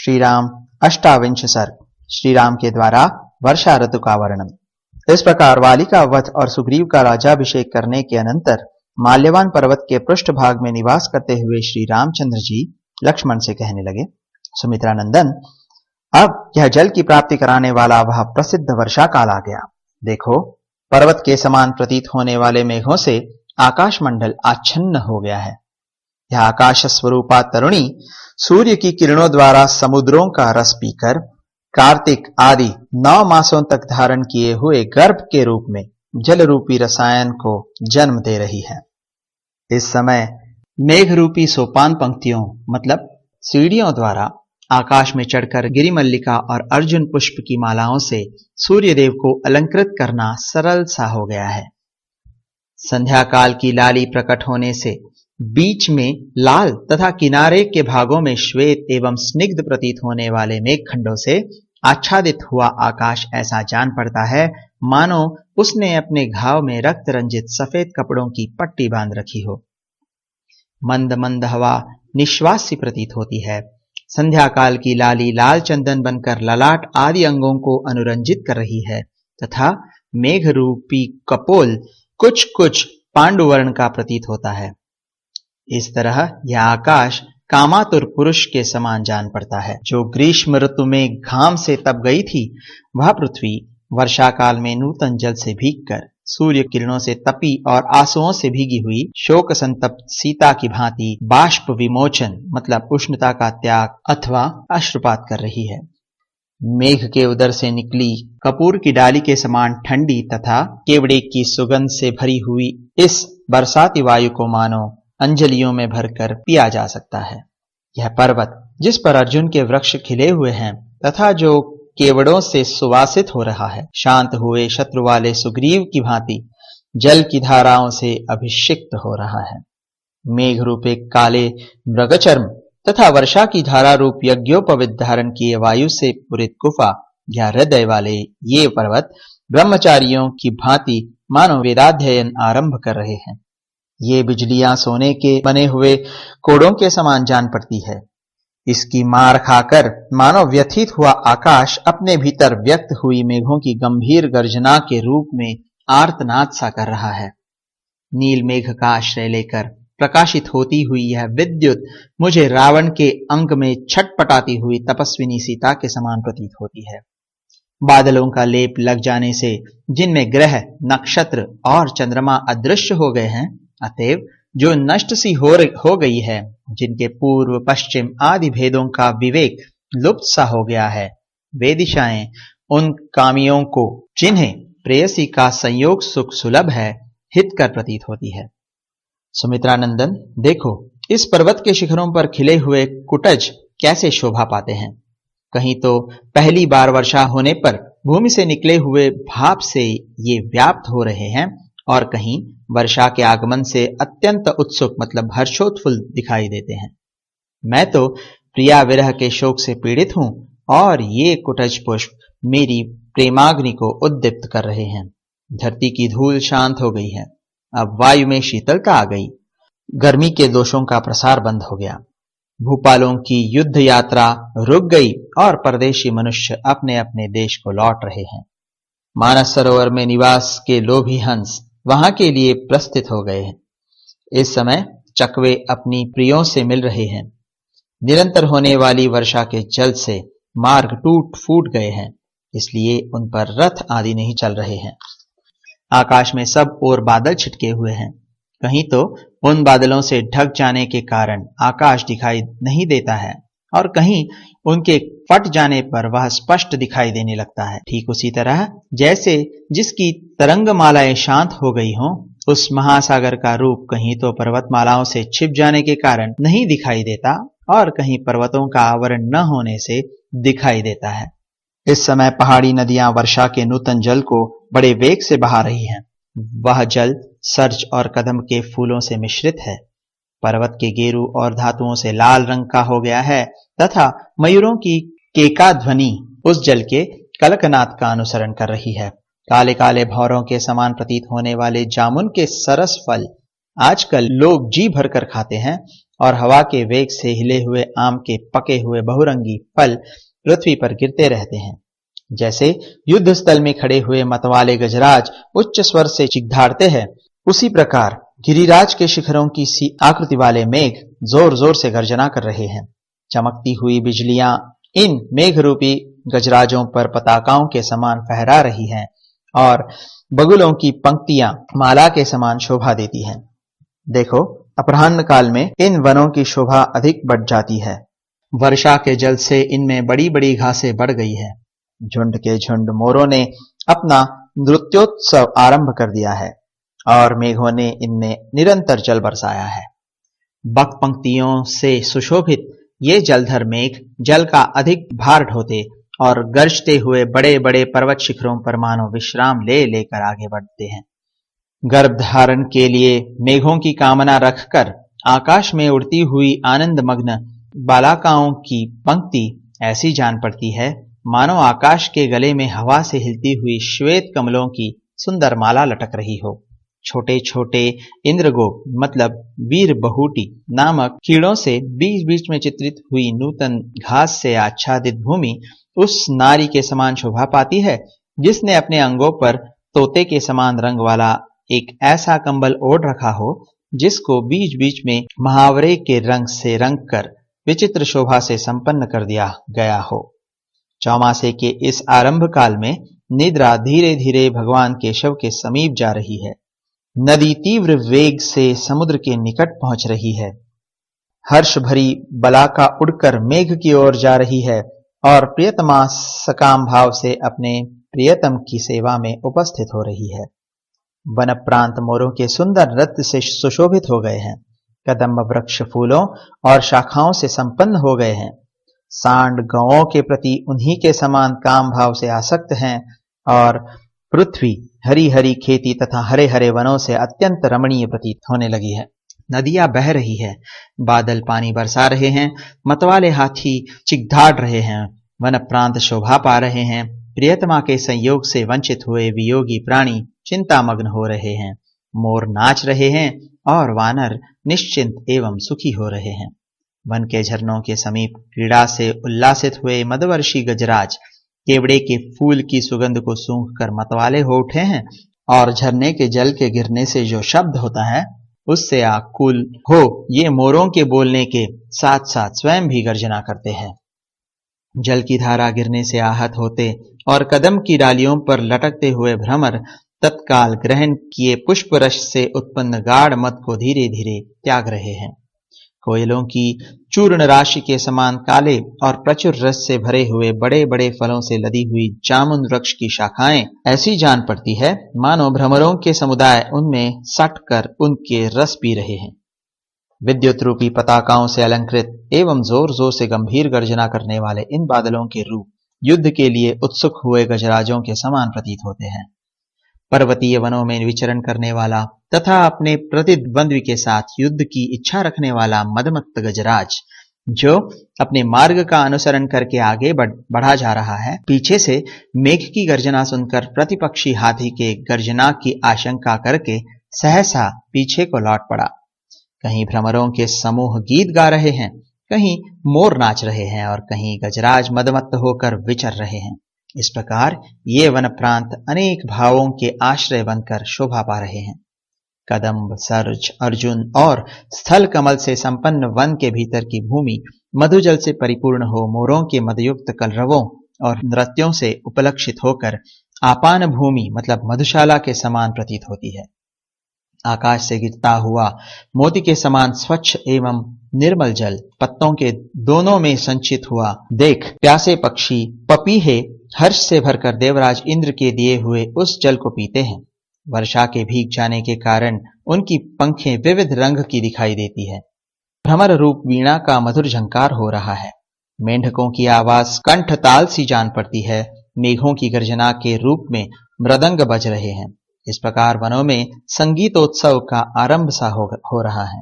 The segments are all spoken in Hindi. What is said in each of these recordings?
श्री राम अष्टाविंश सर्ग। श्री राम के द्वारा वर्षा ऋतु का वर्णन। इस प्रकार वाली का वध और सुग्रीव का राज्याभिषेक करने के अनंतर माल्यवान पर्वत के पृष्ठभाग में निवास करते हुए श्री रामचंद्र जी लक्ष्मण से कहने लगे, सुमित्रा नंदन, अब यह जल की प्राप्ति कराने वाला वह प्रसिद्ध वर्षा काल आ गया। देखो, पर्वत के समान प्रतीत होने वाले मेघों से आकाश मंडल आच्छन्न हो गया है। यह आकाश स्वरूपा तरुणी सूर्य की किरणों द्वारा समुद्रों का रस पीकर कार्तिक आदि 9 मासों तक धारण किए हुए गर्भ के रूप में जल रूपी रसायन को जन्म दे रही है। इस समय मेघ रूपी सोपान पंक्तियों मतलब सीढ़ियों द्वारा आकाश में चढ़कर गिरिमल्लिका और अर्जुन पुष्प की मालाओं से सूर्यदेव को अलंकृत करना सरल सा हो गया है। संध्या काल की लाली प्रकट होने से बीच में लाल तथा किनारे के भागों में श्वेत एवं स्निग्ध प्रतीत होने वाले मेघखंडों से आच्छादित हुआ आकाश ऐसा जान पड़ता है मानो उसने अपने घाव में रक्त रंजित सफेद कपड़ों की पट्टी बांध रखी हो। मंद मंद हवा निश्वास सी प्रतीत होती है। संध्या काल की लाली लाल चंदन बनकर ललाट आदि अंगों को अनुरंजित कर रही है तथा मेघ रूपी कपोल कुछ कुछ पांडुवर्ण का प्रतीत होता है। इस तरह यह आकाश कामातुर पुरुष के समान जान पड़ता है। जो ग्रीष्म ऋतु में घाम से तप गई थी, वह पृथ्वी वर्षा काल में नूतन जल से भीगकर सूर्य किरणों से तपी और आंसुओं से भीगी हुई शोक संतप्त सीता की भांति बाष्प विमोचन मतलब उष्णता का त्याग अथवा अश्रुपात कर रही है। मेघ के उदर से निकली कपूर की डाली के समान ठंडी तथा केवड़े की सुगंध से भरी हुई इस बरसाती वायु को मानो अंजलियों में भरकर पिया जा सकता है। यह पर्वत जिस पर अर्जुन के वृक्ष खिले हुए हैं तथा जो केवड़ों से सुवासित हो रहा है, शांत हुए शत्रु वाले सुग्रीव की भांति जल की धाराओं से अभिषिक्त हो रहा है। मेघ रूपे काले मृगचर्म तथा वर्षा की धारा रूप यज्ञोपवित धारण किए वायु से पूरित गुफा या हृदय वाले ये पर्वत ब्रह्मचारियों की भांति मानो वेदाध्ययन आरंभ कर रहे हैं। ये बिजलियां सोने के बने हुए कोड़ों के समान जान पड़ती है। इसकी मार खाकर मानो व्यथित हुआ आकाश अपने भीतर व्यक्त हुई मेघों की गंभीर गर्जना के रूप में आर्तनाद सा कर रहा है। नील मेघ का आश्रय लेकर प्रकाशित होती हुई यह विद्युत मुझे रावण के अंग में छटपटाती हुई तपस्विनी सीता के समान प्रतीत होती है। बादलों का लेप लग जाने से जिनमें ग्रह, नक्षत्र और चंद्रमा अदृश्य हो गए हैं, अतएव जो नष्ट सी हो गई है, जिनके पूर्व पश्चिम आदि भेदों का विवेक लुप्त सा हो गया है, वे दिशाएं उन कामियों को जिन्हें प्रेयसी का संयोग सुख सुलभ है हितकर प्रतीत होती है। सुमित्रा नंदन, देखो, इस पर्वत के शिखरों पर खिले हुए कुटज कैसे शोभा पाते हैं। कहीं तो पहली बार वर्षा होने पर भूमि से निकले हुए भाप से ये व्याप्त हो रहे हैं और कहीं वर्षा के आगमन से अत्यंत उत्सुक मतलब हर्षोत्फुल्ल दिखाई देते हैं। मैं तो प्रिया विरह के शोक से पीड़ित हूं और ये कुटज पुष्प मेरी प्रेमाग्नि को उद्दीप्त कर रहे हैं। धरती की धूल शांत हो गई है। अब वायु में शीतलता आ गई। गर्मी के दोषों का प्रसार बंद हो गया। भूपालों की युद्ध यात्रा रुक गई और परदेशी मनुष्य अपने अपने देश को लौट रहे हैं। मानस सरोवर में निवास के लोभी हंस वहां के लिए प्रस्थित हो गए हैं। इस समय चकवे अपनी प्रियों से मिल रहे हैं। निरंतर होने वाली वर्षा के जल से मार्ग टूट फूट गए हैं, इसलिए उन पर रथ आदि नहीं चल रहे हैं। आकाश में सब ओर बादल छिटके हुए हैं। कहीं तो उन बादलों से ढक जाने के कारण आकाश दिखाई नहीं देता है और कहीं उनके फट जाने पर वह स्पष्ट दिखाई देने लगता है। ठीक उसी तरह जैसे जिसकी तरंगमालाएं शांत हो गई हों, उस महासागर का रूप कहीं तो पर्वतमालाओं से छिप जाने के कारण नहीं दिखाई देता और कहीं पर्वतों का आवरण न होने से दिखाई देता है। इस समय पहाड़ी नदियां वर्षा के नूतन जल को बड़े वेग से बहा रही हैं। वह जल सर्ज और कदम के फूलों से मिश्रित है। पर्वत के गेरू और धातुओं से लाल रंग का हो गया है तथा मयूरों की केका ध्वनि उस जल के कलकनाद का अनुसरण कर रही है। काले काले भौरों के समान प्रतीत होने वाले जामुन के सरस फल आजकल लोग जी भरकर खाते हैं और हवा के वेग से हिले हुए आम के पके हुए बहुरंगी फल पृथ्वी पर गिरते रहते हैं। जैसे युद्ध स्थल में खड़े हुए मतवाले गजराज उच्च स्वर से चिघाड़ते हैं, उसी प्रकार गिरिराज के शिखरों की सी आकृति वाले मेघ जोर जोर से गर्जना कर रहे हैं। चमकती हुई बिजलियां इन मेघ रूपी गजराजों पर पताकाओं के समान फहरा रही हैं और बगुलों की पंक्तियां माला के समान शोभा देती हैं। देखो, अपराह्न काल में इन वनों की शोभा अधिक बढ़ जाती है। वर्षा के जल से इनमें बड़ी बड़ी घासें बढ़ गई है। झुंड के झुंड मोरों ने अपना नृत्योत्सव आरंभ कर दिया है और मेघों ने इनमें निरंतर जल बरसाया है। बक पंक्तियों से सुशोभित ये जलधर मेघ जल का अधिक भार ढोते और गरजते हुए बड़े बड़े पर्वत शिखरों पर मानो विश्राम ले लेकर आगे बढ़ते हैं। गर्भ धारण के लिए मेघों की कामना रखकर आकाश में उड़ती हुई आनंद मग्न बालिकाओं की पंक्ति ऐसी जान पड़ती है मानो आकाश के गले में हवा से हिलती हुई श्वेत कमलों की सुंदर माला लटक रही हो। छोटे छोटे इंद्रगोप मतलब वीर बहुटी नामक कीड़ों से बीच बीच में चित्रित हुई नूतन घास से आच्छादित भूमि उस नारी के समान शोभा पाती है जिसने अपने अंगों पर तोते के समान रंग वाला एक ऐसा कंबल ओढ़ रखा हो जिसको बीच बीच में महावरे के रंग से रंग कर विचित्र शोभा से संपन्न कर दिया गया हो। चौमासे के इस आरंभ काल में निद्रा धीरे धीरे भगवान केशव के समीप जा रही है। नदी तीव्र वेग से समुद्र के निकट पहुंच रही है। हर्ष भरी बलाका उड़कर मेघ की ओर जा रही है और प्रियतमा सकाम भाव से अपने प्रियतम की सेवा में उपस्थित हो रही है। वन प्रांत मोरों के सुंदर नृत्य से सुशोभित हो गए हैं। कदम्ब वृक्ष फूलों और शाखाओं से संपन्न हो गए हैं। सांड गौओं के प्रति उन्हीं के समान काम भाव से आसक्त हैं और पृथ्वी हरी हरी खेती तथा हरे हरे वनों से अत्यंत रमणीय प्रतीत होने लगी है। नदियां बह रही है, बादल पानी बरसा रहे हैं, मतवाले हाथी चिघाड़ रहे हैं, वन प्रांत शोभा पा रहे हैं। प्रियतमा के संयोग से वंचित हुए वियोगी प्राणी चिंतामग्न हो रहे हैं। मोर नाच रहे हैं और वानर निश्चिंत एवं सुखी हो रहे हैं। वन के झरनों के समीप क्रीड़ा से उल्लासित हुए मदवर्षी गजराज केवड़े के फूल की सुगंध को सूंघकर मतवाले हो उठे हैं और झरने के जल के गिरने से जो शब्द होता है उससे आकुल हो ये मोरों के बोलने के साथ साथ स्वयं भी गर्जना करते हैं। जल की धारा गिरने से आहत होते और कदम की डालियों पर लटकते हुए भ्रमर तत्काल ग्रहण किए पुष्प रस से उत्पन्न गाढ़ मद को धीरे धीरे त्याग रहे हैं। कोयलों की चूर्ण राशि के समान काले और प्रचुर रस से भरे हुए बड़े बड़े फलों से लदी हुई जामुन वृक्ष की शाखाएं ऐसी जान पड़ती है मानो भ्रमरों के समुदाय उनमें सट कर उनके रस पी रहे हैं। विद्युत रूपी पताकाओं से अलंकृत एवं जोर जोर से गंभीर गर्जना करने वाले इन बादलों के रूप युद्ध के लिए उत्सुक हुए गजराजों के समान प्रतीत होते हैं। पर्वतीय वनों में विचरण करने वाला तथा अपने प्रतिद्वंद्वी के साथ युद्ध की इच्छा रखने वाला मदमत्त गजराज जो अपने मार्ग का अनुसरण करके आगे बढ़ा जा रहा है, पीछे से मेघ की गर्जना सुनकर प्रतिपक्षी हाथी के गर्जना की आशंका करके सहसा पीछे को लौट पड़ा। कहीं भ्रमरों के समूह गीत गा रहे हैं, कहीं मोर नाच रहे हैं और कहीं गजराज मदमत्त होकर विचर रहे हैं। इस प्रकार ये वन प्रांत अनेक भावों के आश्रय बनकर शोभा पा रहे हैं। कदम्ब, सर्ज, अर्जुन और स्थल कमल से संपन्न वन के भीतर की भूमि मधुजल से परिपूर्ण हो मोरों के मदयुक्त कलरवों और नृत्यों से उपलक्षित होकर आपान भूमि मतलब मधुशाला के समान प्रतीत होती है। आकाश से गिरता हुआ मोती के समान स्वच्छ एवं निर्मल जल पत्तों के दोनों में संचित हुआ देख प्यासे पक्षी पपीहे हर्ष से भरकर देवराज इंद्र के दिए हुए उस जल को पीते हैं। वर्षा के भीग जाने के कारण उनकी पंखें विविध रंग की दिखाई देती है। भ्रमर रूप वीणा का मधुर झंकार हो रहा है। मेंढकों की आवाज कंठ ताल सी जान पड़ती है। मेघों की गर्जना के रूप में मृदंग बज रहे हैं। इस प्रकार वनों में संगीतोत्सव का आरंभ सा हो रहा है।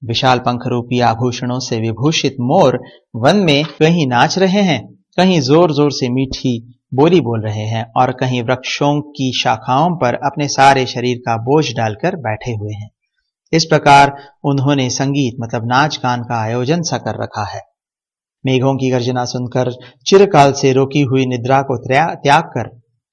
विशाल पंख रूपी आभूषणों से विभूषित मोर वन में कहीं नाच रहे हैं, कहीं जोर जोर से मीठी बोली बोल रहे हैं और कहीं वृक्षों की शाखाओं पर अपने सारे शरीर का बोझ डालकर बैठे हुए हैं। इस प्रकार उन्होंने संगीत मतलब नाच गान का आयोजन सा कर रखा है। मेघों की गर्जना सुनकर चिरकाल से रोकी हुई निद्रा को त्याग कर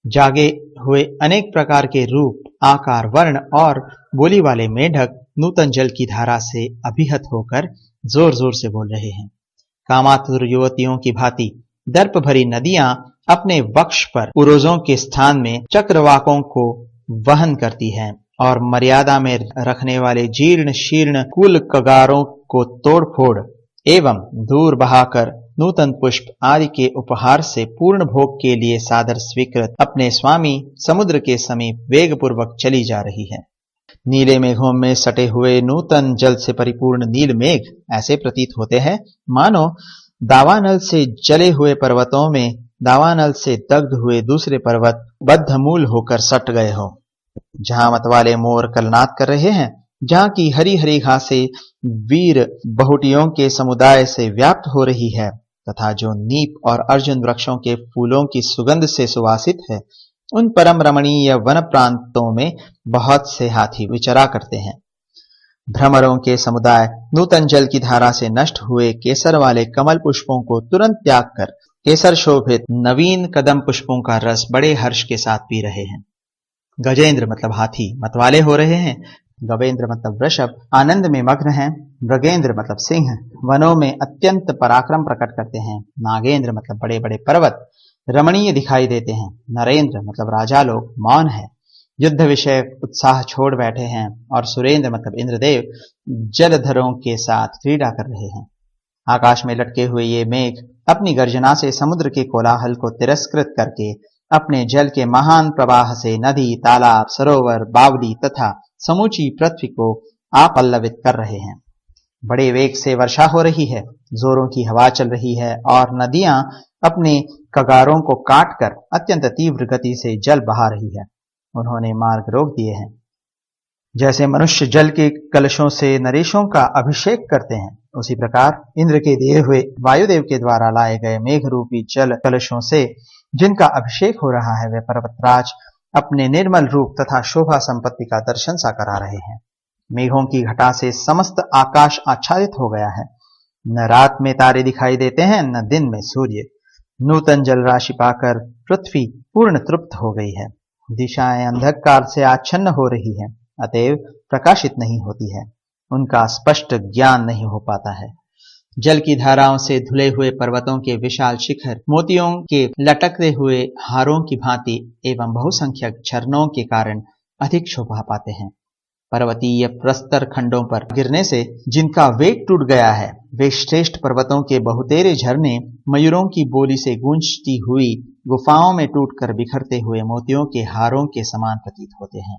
जागे हुए अनेक प्रकार के रूप, आकार, वर्ण और बोली वाले मेढक नूतन जल की धारा से अभिहत होकर जोर जोर से बोल रहे हैं। कामातुर युवतियों की भांति दर्प भरी नदियां अपने वक्ष पर उरोजों के स्थान में चक्रवाकों को वहन करती हैं और मर्यादा में रखने वाले जीर्ण शीर्ण कुल कगारों को तोड़ फोड़ एवं दूर बहाकर नूतन पुष्प आदि के उपहार से पूर्ण भोग के लिए सादर स्वीकृत अपने स्वामी समुद्र के समीप वेगपूर्वक चली जा रही है। नीले मेघों में सटे हुए नूतन जल से परिपूर्ण नील मेघ ऐसे प्रतीत होते हैं मानो दावानल से जले हुए पर्वतों में दावानल से दग्ध हुए दूसरे पर्वत बद्धमूल होकर सट गए हो। जहां मतवाले मोर कलनाद कर रहे हैं, जहां की हरी हरी घासें वीर बहुटियों के समुदाय से व्याप्त हो रही है तथा जो नीप और अर्जुन वृक्षों के फूलों की सुगंध से सुवासित है, उन परम रमणीय वन प्रांतों में बहुत से हाथी विचरा करते हैं। भ्रमरों के समुदाय नूतन जल की धारा से नष्ट हुए केसर वाले कमल पुष्पों को तुरंत त्याग कर केसर शोभित नवीन कदम पुष्पों का रस बड़े हर्ष के साथ पी रहे हैं। गजेंद्र मतलब हाथी मतवाले हो रहे हैं, गवेंद्र मतलब वृषभ आनंद में मग्न हैं, मृगेंद्र मतलब सिंह वनों में अत्यंत पराक्रम प्रकट करते हैं, नागेंद्र मतलब बड़े बड़े पर्वत रमणीय दिखाई देते हैं, नरेंद्र मतलब राजा लोग मौन है, युद्ध विषय उत्साह छोड़ बैठे हैं और सुरेंद्र मतलब इंद्रदेव जलधरों के साथ क्रीड़ा कर रहे हैं। आकाश में लटके हुए ये मेघ अपनी गर्जना से समुद्र के कोलाहल को तिरस्कृत करके अपने जल के महान प्रवाह से नदी, तालाब, सरोवर, बावली तथा समूची पृथ्वी को आपल्लवित कर रहे हैं। बड़े वेग से वर्षा हो रही है, जोरों की हवा चल रही है और नदियां अपने कगारों को काटकर अत्यंत तीव्र गति से जल बहा रही है। उन्होंने मार्ग रोक दिए हैं। जैसे मनुष्य जल के कलशों से नरेशों का अभिषेक करते हैं, उसी प्रकार इंद्र के दिए हुए वायुदेव के द्वारा लाए गए मेघ रूपी जल कलशों से जिनका अभिषेक हो रहा है, वे पर्वतराज अपने निर्मल रूप तथा शोभा संपत्ति का दर्शन सा करा रहे हैं। मेघों की घटा से समस्त आकाश आच्छादित हो गया है। न रात में तारे दिखाई देते हैं, न दिन में सूर्य। नूतन जल राशि पाकर पृथ्वी पूर्ण तृप्त हो गई है। दिशाएं अंधकार से आच्छन्न हो रही है, अतएव प्रकाशित नहीं होती है, उनका स्पष्ट ज्ञान नहीं हो पाता है। जल की धाराओं से धुले हुए पर्वतों के विशाल शिखर मोतियों के लटकते हुए हारों की भांति एवं बहुसंख्यक झरनों के कारण अधिक शोभा पाते हैं। पर्वतीय प्रस्तर खंडों पर गिरने से जिनका वेग टूट गया है, वे श्रेष्ठ पर्वतों के बहुतेरे झरने मयूरों की बोली से गूंजती हुई गुफाओं में टूटकर बिखरते हुए मोतियों के हारों के समान प्रतीत होते हैं।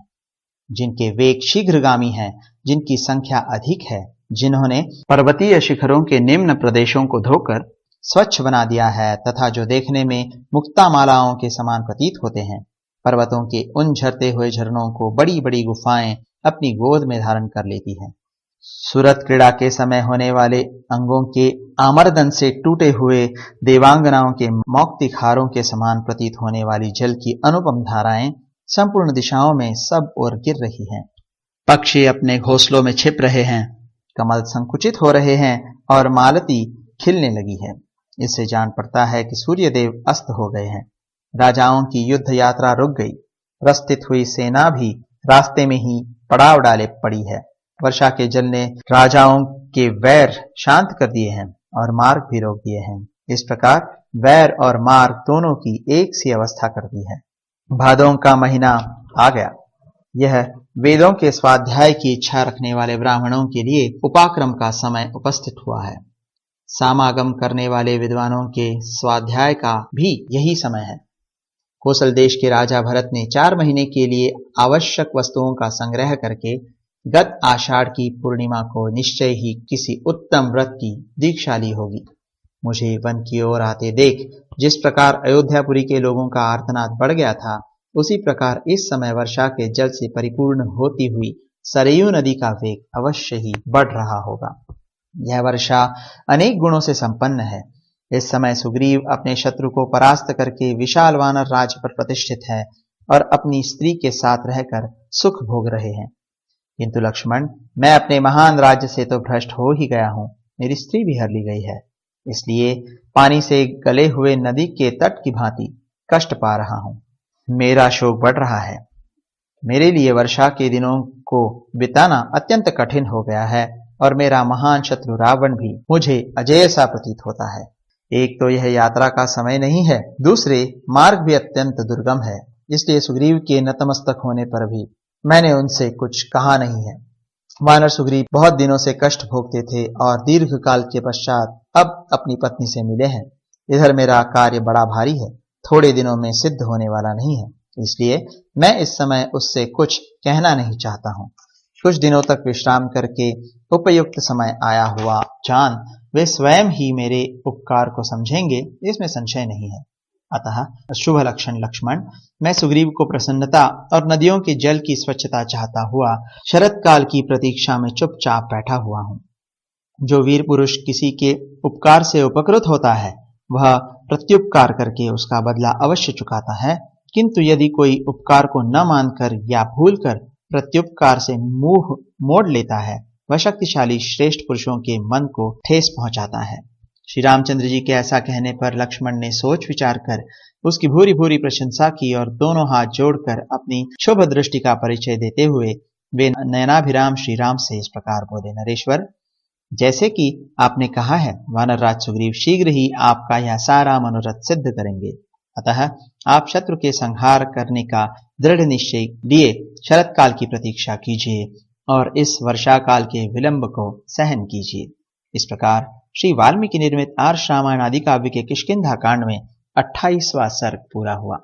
जिनके वेग शीघ्रगामी है, जिनकी संख्या अधिक है, जिन्होंने पर्वतीय शिखरों के निम्न प्रदेशों को धोकर स्वच्छ बना दिया है तथा जो देखने में मुक्ता मालाओं के समान प्रतीत होते हैं, पर्वतों के उन झरते हुए झरनों को बड़ी बड़ी गुफाएं अपनी गोद में धारण कर लेती हैं। सूरत क्रीड़ा के समय होने वाले अंगों के आमर्दन से टूटे हुए देवांगनाओं के मौक्तिक हारों के समान प्रतीत होने वाली जल की अनुपम धाराएं संपूर्ण दिशाओं में सब ओर गिर रही हैं। पक्षी अपने घोंसलों में छिप रहे हैं, कमल संकुचित हो रहे हैं और मालती खिलने लगी है। इससे जान पड़ता है कि सूर्यदेव अस्त हो गए हैं। राजाओं की युद्ध यात्रा रुक गई, प्रस्थित हुई सेना भी रास्ते में ही पड़ाव डाले पड़ी है। वर्षा के जल ने राजाओं के वैर शांत कर दिए हैं और मार्ग भी रोक दिए हैं। इस प्रकार वैर और मार्ग दोनों की एक सी अवस्था कर दी है। भादों का महीना आ गया। यह वेदों के स्वाध्याय की इच्छा रखने वाले ब्राह्मणों के लिए उपाक्रम का समय उपस्थित हुआ है। समागम करने वाले विद्वानों के स्वाध्याय का भी यही समय है। कोसल देश के राजा भरत ने 4 महीने के लिए आवश्यक वस्तुओं का संग्रह करके गत आषाढ़ की पूर्णिमा को निश्चय ही किसी उत्तम व्रत की दीक्षा ली होगी। मुझे वन की ओर आते देख जिस प्रकार अयोध्यापुरी के लोगों का आर्तनाद बढ़ गया था, उसी प्रकार इस समय वर्षा के जल से परिपूर्ण होती हुई सरयू नदी का वेग अवश्य ही बढ़ रहा होगा। यह वर्षा अनेक गुणों से संपन्न है। इस समय सुग्रीव अपने शत्रु को परास्त करके विशाल वानर राज्य पर प्रतिष्ठित है और अपनी स्त्री के साथ रहकर सुख भोग रहे हैं। किंतु लक्ष्मण, मैं अपने महान राज्य से तो भ्रष्ट हो ही गया हूँ, मेरी स्त्री भी हर ली गई है, इसलिए पानी से गले हुए नदी के तट की भांति कष्ट पा रहा हूँ। मेरा शोक बढ़ रहा है। मेरे लिए वर्षा के दिनों को बिताना अत्यंत कठिन हो गया है और मेरा महान शत्रु रावण भी मुझे अजेय सा प्रतीत होता है। एक तो यह यात्रा का समय नहीं है, दूसरे मार्ग भी अत्यंत दुर्गम है, इसलिए सुग्रीव के नतमस्तक होने पर भी मैंने उनसे कुछ कहा नहीं है। वानर सुग्रीव बहुत दिनों से कष्ट भोगते थे और दीर्घ काल के पश्चात अब अपनी पत्नी से मिले हैं। इधर मेरा कार्य बड़ा भारी है, थोड़े दिनों में सिद्ध होने वाला नहीं है, इसलिए मैं इस समय उससे कुछ कहना नहीं चाहता हूँ। कुछ दिनों तक विश्राम करके उपयुक्त समय आया हुआ जान वे स्वयं ही मेरे उपकार को समझेंगे, इसमें संशय नहीं है। अतः शुभ लक्षण लक्ष्मण, मैं सुग्रीव को प्रसन्नता और नदियों के जल की स्वच्छता चाहता हुआ शरत काल की प्रतीक्षा में चुपचाप बैठा हुआ हूँ। जो वीर पुरुष किसी के उपकार से उपकृत होता है, वह प्रत्युपकार करके उसका बदला अवश्य चुकाता है, किंतु यदि कोई उपकार को न मानकर या भूलकर प्रत्युपकार से मुंह मोड़ लेता है, वह शक्तिशाली श्रेष्ठ पुरुषों के मन को ठेस पहुंचाता है। श्री रामचंद्र जी के ऐसा कहने पर लक्ष्मण ने सोच विचार कर उसकी भूरी भूरी प्रशंसा की और दोनों हाथ जोड़कर अपनी शुभ दृष्टि का परिचय देते हुए वे नयनाभिराम श्री राम से इस प्रकार बोले। नरेश्वर, जैसे कि आपने कहा है, वानर राज सुग्रीव शीघ्र ही आपका यह सारा मनोरथ सिद्ध करेंगे, अतः आप शत्रु के संहार करने का दृढ़ निश्चय लिए शरत काल की प्रतीक्षा कीजिए और इस वर्षा काल के विलंब को सहन कीजिए। इस प्रकार श्री वाल्मीकि निर्मित आर्ष रामायण आदि काव्य के किष्किंधा कांड में 28वां सर्ग पूरा हुआ।